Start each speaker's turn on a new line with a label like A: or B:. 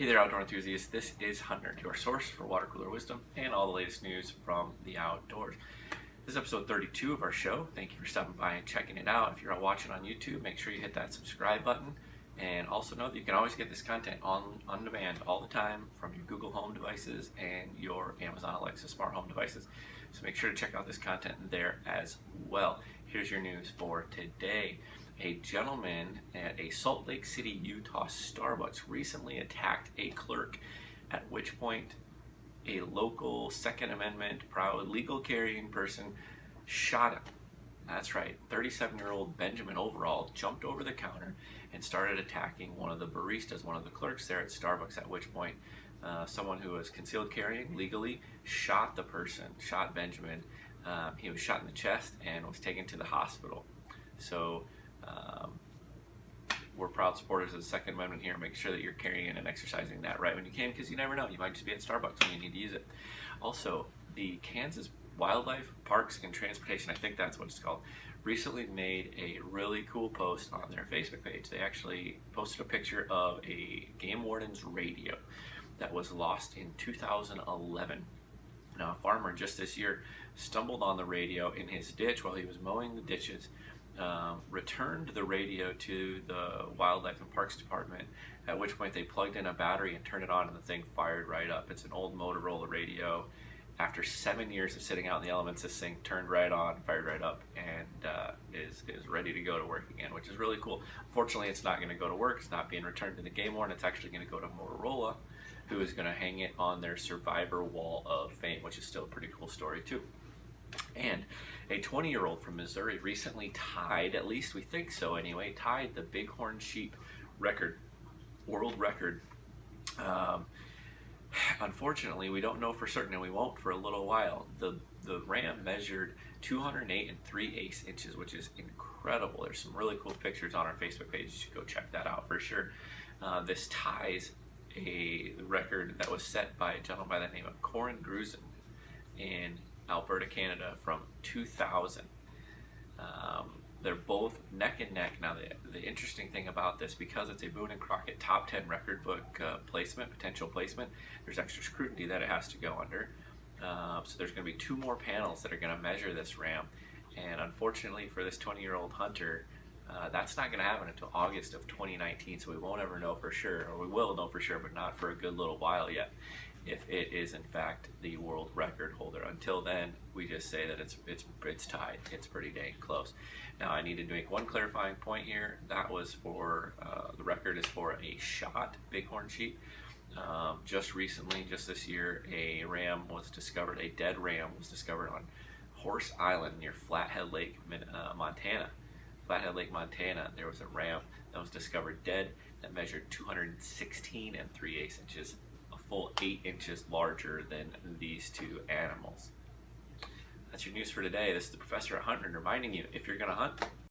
A: Hey there, outdoor enthusiasts. This is HuntNerd, your source for water cooler wisdom and all the latest news from the outdoors. This is episode 32 of our show. Thank you for stopping by and checking it out. If you're watching on YouTube, make sure you hit that subscribe button. And also know that you can always get this content on demand all the time from your Google Home devices and your Amazon Alexa smart home devices. So make sure to check out this content there as well. Here's your news for today. A gentleman at a Salt Lake City, Utah Starbucks recently attacked a clerk, at which point a local Second Amendment proud legal carrying person shot him. That's right, 37-year-old Benjamin Overall jumped over the counter and started attacking one of the baristas, one of the clerks there at Starbucks, at which point someone who was concealed carrying legally shot the person, shot Benjamin. He was shot in the chest and was taken to the hospital. So we're proud supporters of the Second Amendment here. Make sure that you're carrying and exercising that right when you can, because you never know. You might just be at Starbucks and you need to use it. Also, the Kansas Wildlife, Parks, and Transportation, I think that's what it's called, recently made a really cool post on their Facebook page. They actually posted a picture of a game warden's radio that was lost in 2011. Now, a farmer just this year stumbled on the radio in his ditch while he was mowing the ditches, returned the radio to the Wildlife and Parks Department, at which point they plugged in a battery and turned it on and the thing fired right up. It's an old Motorola radio. After 7 years of sitting out in the elements, this thing turned right on, fired right up, and is ready to go to work again, which is really cool. Unfortunately, it's not going to go to work. It's not being returned to the game warden. It's actually going to go to Motorola, who is going to hang it on their Survivor Wall of Fame, which is still a pretty cool story too. And a 20-year-old from Missouri recently tied, at least we think so anyway, tied the bighorn sheep record, world record. Unfortunately, we don't know for certain, and we won't for a little while. The ram measured 208 3/8 inches, which is incredible. There's some really cool pictures on our Facebook page. You should go check that out for sure. This ties a record that was set by a gentleman by the name of Corin Grusin in Alberta, Canada from 2000. They're both neck and neck. Now, the interesting thing about this, because it's a Boone and Crockett top 10 record book potential placement, there's extra scrutiny that it has to go under. So there's going to be 2 more panels that are going to measure this ram. And unfortunately for this 20-year-old hunter, that's not going to happen until August of 2019. So we won't ever know for sure, or we will know for sure, but not for a good little while yet, if it is in fact the world record holder. Until then, we just say that it's tied. It's pretty dang close. Now, I needed to make one clarifying point here. That was for the record is for a shot bighorn sheep. Just recently, just this year, a ram was discovered. A dead ram was discovered on Horse Island near Flathead Lake, Montana. Flathead Lake, Montana. There was a ram that was discovered dead that measured 216 3/8 inches. Full 8 inches larger than these 2 animals. That's your news for today. This is the Professor at HuntNerd reminding you, if you're going to hunt,